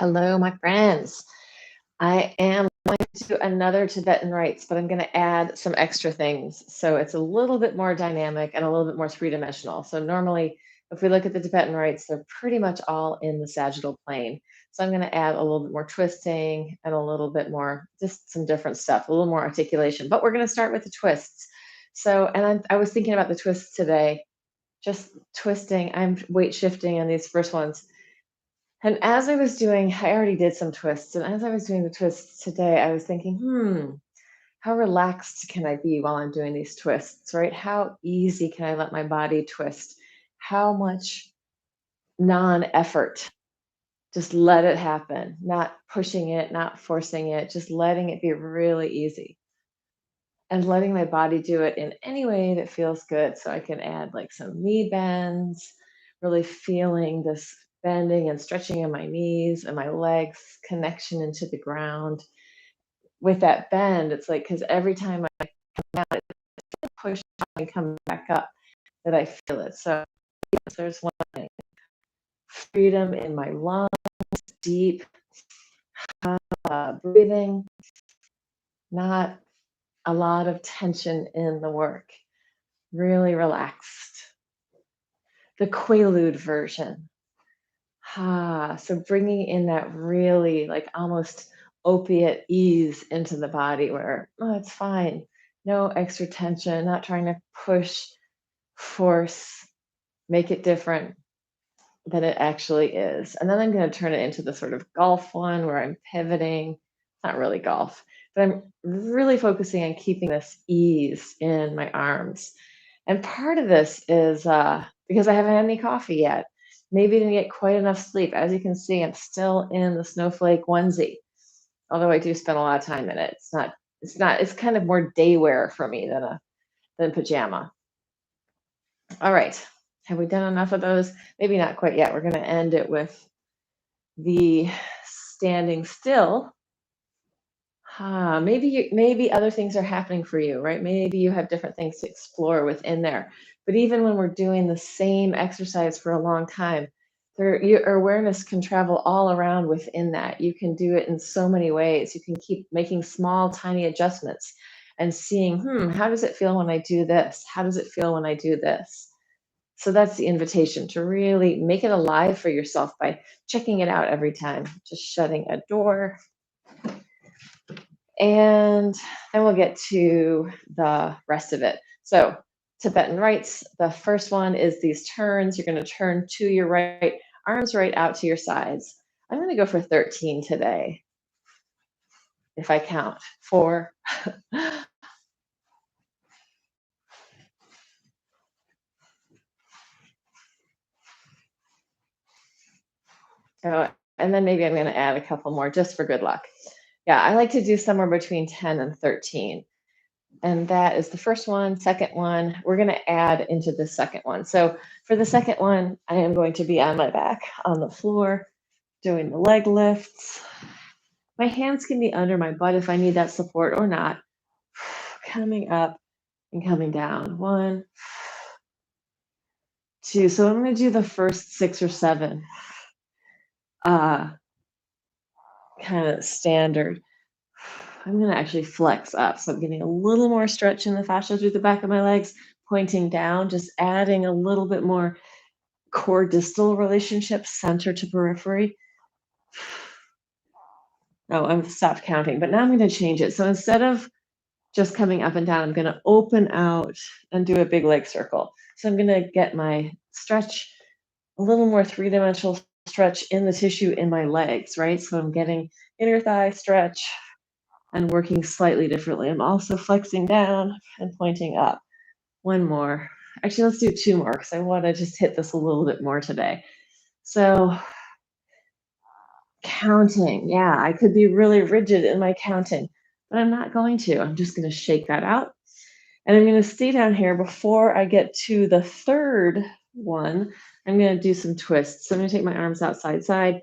Hello, my friends. I am going to do another Tibetan rites, but I'm going to add some extra things. So it's a little bit more dynamic and a little bit more three-dimensional. So normally, if we look at the Tibetan rites, they're pretty much all in the sagittal plane. So I'm going to add a little bit more twisting and a little bit more, just some different stuff, a little more articulation. But we're going to start with the twists. So, and I was thinking about the twists today, just twisting. I'm weight shifting on these first ones. And as I was doing, I already did some twists. And as I was doing the twists today, I was thinking, how relaxed can I be while I'm doing these twists, right? How easy can I let my body twist? How much non-effort? Just let it happen, not pushing it, not forcing it, just letting it be really easy. And letting my body do it in any way that feels good. So I can add like some knee bends, really feeling this bending and stretching in my knees and my legs, connection into the ground. With that bend, it's like, because every time I come down, it's push and come back up that I feel it. So there's one thing. Freedom in my lungs, deep breathing, not a lot of tension in the work, really relaxed. The Quaalude version. So bringing in that really like almost opiate ease into the body where, oh, it's fine. No extra tension, not trying to push, force, make it different than it actually is. And then I'm going to turn it into the sort of golf one where I'm pivoting. Not really golf, but I'm really focusing on keeping this ease in my arms. And part of this is because I haven't had any coffee yet. Maybe didn't get quite enough sleep. As you can see, I'm still in the snowflake onesie, although I do spend a lot of time in it. It's kind of more day wear for me than pajama. All right. Have we done enough of those? Maybe not quite yet. We're going to end it with the standing still. Maybe other things are happening for you, right? Maybe you have different things to explore within there. But even when we're doing the same exercise for a long time, your awareness can travel all around within that. You can do it in so many ways. You can keep making small, tiny adjustments and seeing, how does it feel when I do this? How does it feel when I do this? So that's the invitation to really make it alive for yourself by checking it out every time, just shutting a door. And then we'll get to the rest of it. So Tibetan rites, the first one is these turns. You're going to turn to your right, arms right out to your sides. I'm going to go for 13 today, if I count. 4. Oh, and then maybe I'm going to add a couple more just for good luck. Yeah, I like to do somewhere between 10 and 13. And that is the first one. Second one, we're going to add into the second one. So for the second one, I am going to be on my back on the floor, doing the leg lifts. My hands can be under my butt if I need that support or not. Coming up and coming down. 1, 2. So I'm going to do the first 6 or 7. Kind of standard. I'm going to actually flex up. So I'm getting a little more stretch in the fascia through the back of my legs, pointing down, just adding a little bit more core distal relationship, center to periphery. Oh, I've stopped counting, but now I'm going to change it. So instead of just coming up and down, I'm going to open out and do a big leg circle. So I'm going to get my stretch, a little more three-dimensional stretch in the tissue in my legs, right? So I'm getting inner thigh stretch and working slightly differently. I'm also flexing down and pointing up. One more. Actually, let's do 2 more because I want to just hit this a little bit more today. So counting. Yeah, I could be really rigid in my counting, but I'm not going to. I'm just going to shake that out. And I'm going to stay down here before I get to the third one. I'm going to do some twists. So I'm going to take my arms outside side.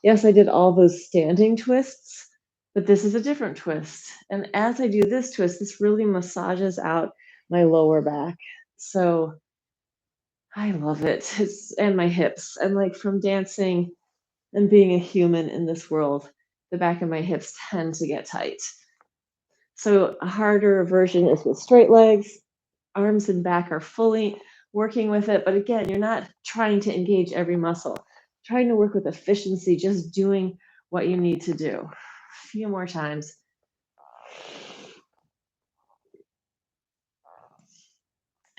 Yes, I did all those standing twists, but this is a different twist. And as I do this twist, this really massages out my lower back. So I love it. And my hips. And like from dancing And being a human in this world, the back of my hips tend to get tight. So a harder version is with straight legs. Arms and back are fully working with it. But again, you're not trying to engage every muscle, trying to work with efficiency, just doing what you need to do. A few more times.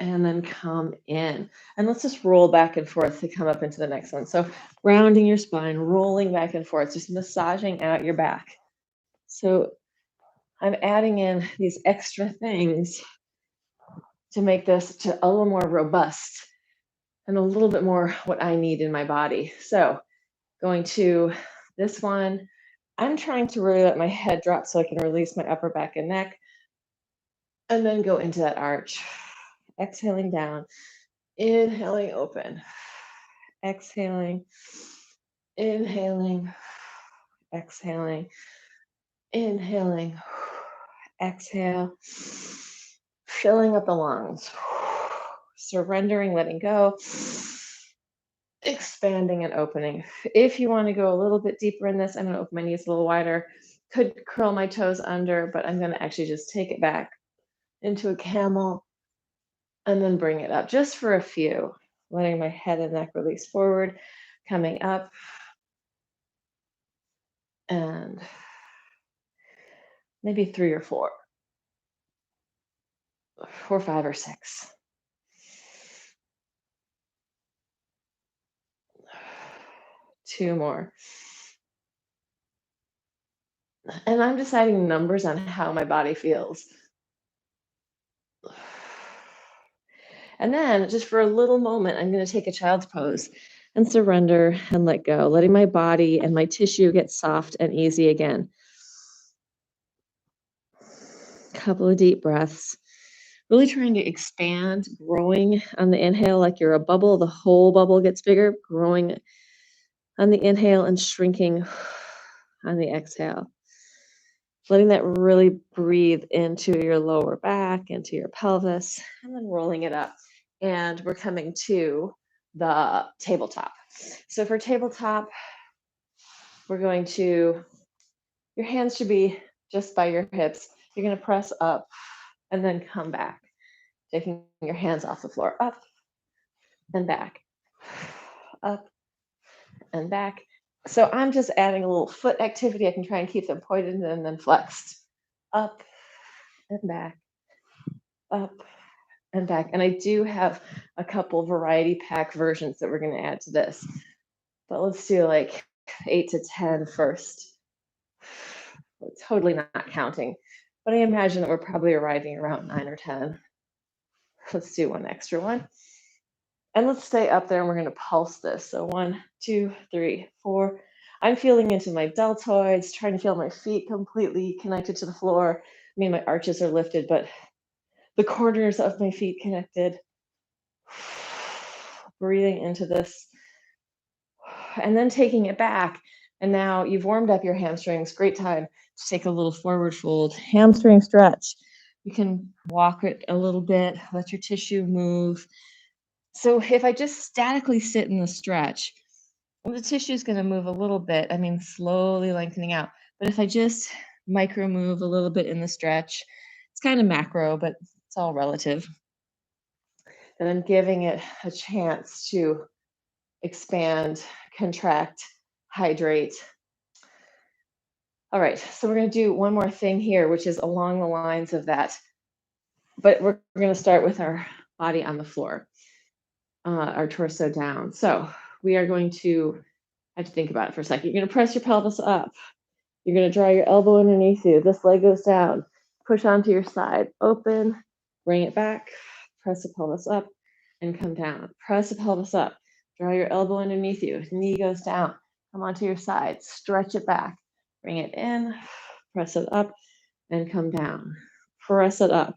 And then come in. And let's just roll back and forth to come up into the next one. So rounding your spine, rolling back and forth, just massaging out your back. So I'm adding in these extra things to make this to a little more robust and a little bit more what I need in my body. So going to this one, I'm trying to really let my head drop so I can release my upper back and neck, and then go into that arch. Exhaling down, inhaling open, exhaling, inhaling, exhaling, inhaling, exhale, filling up the lungs, surrendering, letting go, expanding and opening. If you want to go a little bit deeper in this, I'm going to open my knees a little wider. Could curl my toes under, but I'm going to actually just take it back into a camel and then bring it up just for a few, letting my head and neck release forward, coming up, and maybe 3 or 4, 4, 5, or 6. Two more. And I'm deciding numbers on how my body feels. And then just for a little moment, I'm going to take a child's pose and surrender and let go, letting my body and my tissue get soft and easy again. Couple of deep breaths. Really trying to expand, growing on the inhale like you're a bubble. The whole bubble gets bigger, growing on the inhale and shrinking on the exhale. Letting that really breathe into your lower back, into your pelvis, and then rolling it up. And we're coming to the tabletop. So for tabletop, we're going to, your hands should be just by your hips. You're going to press up and then come back, taking your hands off the floor, up and back, up and back. So I'm just adding a little foot activity. I can try and keep them pointed and then flexed, up and back, up and back. And I do have a couple variety pack versions that we're going to add to this. But let's do like 8 to 10 first. We're totally not counting, but I imagine that we're probably arriving around 9 or 10. Let's do one extra one. And let's stay up there and we're going to pulse this. So 1, 2, 3, 4. I'm feeling into my deltoids, trying to feel my feet completely connected to the floor. I mean, my arches are lifted, but the corners of my feet connected. Breathing into this. And then taking it back. And now you've warmed up your hamstrings. Great time to take a little forward fold. Hamstring stretch. You can walk it a little bit, let your tissue move. So if I just statically sit in the stretch, the tissue is going to move a little bit. I mean, slowly lengthening out. But if I just micro move a little bit in the stretch, it's kind of macro, but it's all relative. And I'm giving it a chance to expand, contract, hydrate. All right, so we're going to do one more thing here, which is along the lines of that. But we're going to start with our body on the floor, our torso down. So we are going to, I have to think about it for a second. You're going to press your pelvis up. You're going to draw your elbow underneath you. This leg goes down. Push onto your side. Open. Bring it back. Press the pelvis up and come down. Press the pelvis up. Draw your elbow underneath you. Knee goes down. Come onto your side. Stretch it back. Bring it in. Press it up and come down. Press it up.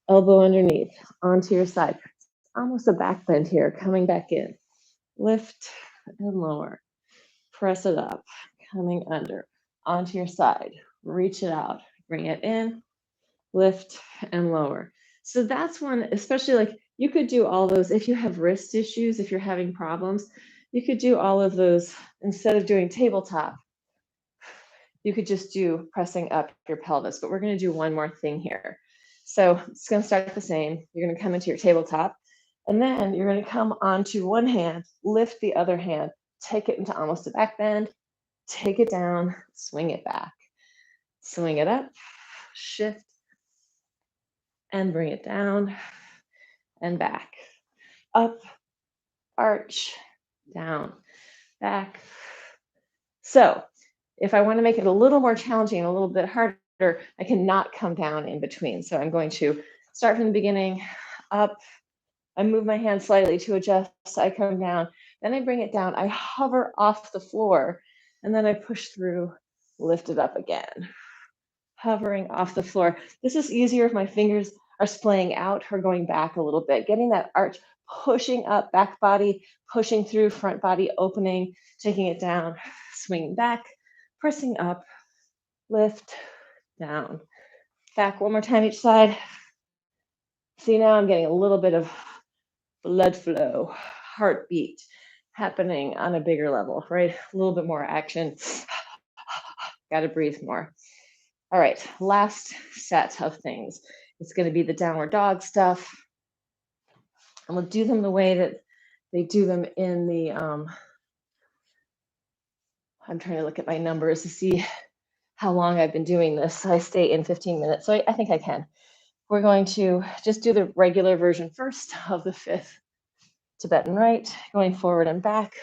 Elbow underneath. Onto your side. It's almost a back bend here. Coming back in. Lift and lower. Press it up. Coming under. Onto your side, reach it out, bring it in, lift and lower. So that's one, especially like you could do all those if you have wrist issues, if you're having problems, You could do all of those instead of doing tabletop. You could just do pressing up your pelvis, but we're going to do one more thing here. So it's going to start the same. You're going to come into your tabletop, and then you're going to come onto one hand, lift the other hand, take it into almost a back bend, take it down, swing it back, swing it up, shift, and bring it down and back, up, arch, down, back. So if I want to make it a little more challenging, a little bit harder, I cannot come down in between. So I'm going to start from the beginning, up. I move my hand slightly to adjust. I come down, then I bring it down. I hover off the floor, and then I push through, lift it up again. Hovering off the floor. This is easier if my fingers are splaying out or going back a little bit. Getting that arch, pushing up, back body, pushing through, front body opening, taking it down, swinging back, pressing up, lift, down, back. One more time each side. See, now I'm getting a little bit of blood flow, heartbeat happening on a bigger level, right? A little bit more action. Got to breathe more. All right, last set of things. It's going to be the downward dog stuff. And we'll do them the way that they do them in the, I'm trying to look at my numbers to see how long I've been doing this. I stay in 15 minutes, so I think I can. We're going to just do the regular version first of the 5th Tibetan Rite, going forward and back.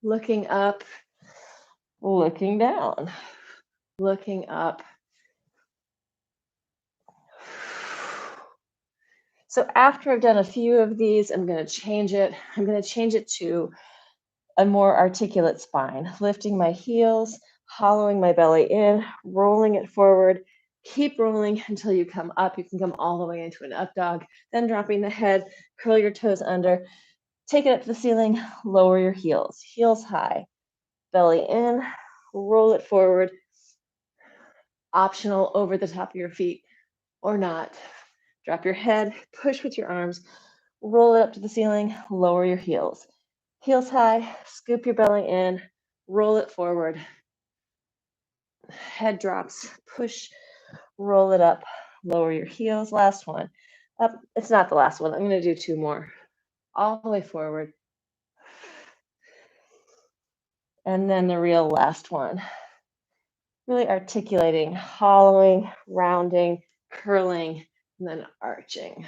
Looking up, looking down, looking up. So after I've done a few of these, I'm going to change it. I'm going to change it to a more articulate spine, lifting my heels, hollowing my belly in, rolling it forward. Keep rolling until you come up. You can come all the way into an up dog, then dropping the head, curl your toes under, take it up to the ceiling, lower your heels, heels high, belly in, roll it forward. Optional over the top of your feet or not. Drop your head, push with your arms, roll it up to the ceiling, lower your heels. Heels high, scoop your belly in, roll it forward. Head drops, push, roll it up, lower your heels. Last one. Up. It's not the last one. I'm going to do 2 more. All the way forward. And then the real last one. Really articulating, hollowing, rounding, curling, and then arching.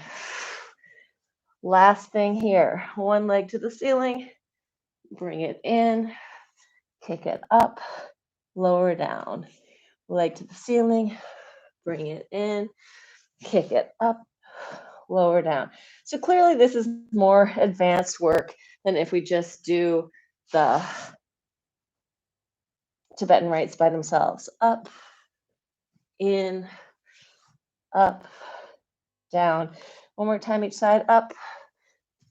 Last thing here. One leg to the ceiling. Bring it in. Kick it up. Lower down. Leg to the ceiling. Bring it in. Kick it up. Lower down. So clearly this is more advanced work than if we just do the Tibetan rites by themselves. Up, in, up, down. One more time each side. Up,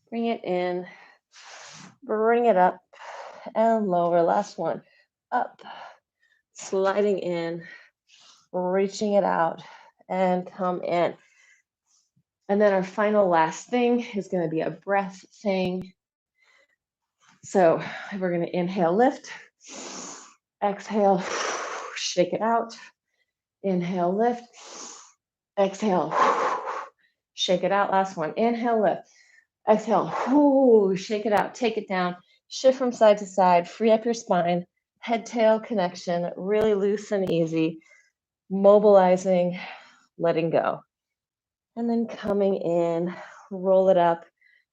bring it in, bring it up, and lower. Last one. Up, sliding in, reaching it out, and come in. And then our final last thing is going to be a breath thing. So we're going to inhale, lift, exhale, shake it out, inhale, lift, exhale, shake it out. Last one, inhale, lift, exhale, shake it out, take it down, shift from side to side, free up your spine, head tail connection, really loose and easy, mobilizing, letting go. And then coming in, roll it up,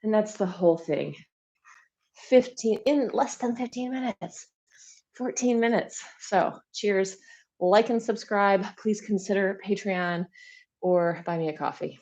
and that's the whole thing. 15 in less than 15 minutes, 14 minutes. So cheers, like and subscribe. Please consider Patreon or buy me a coffee.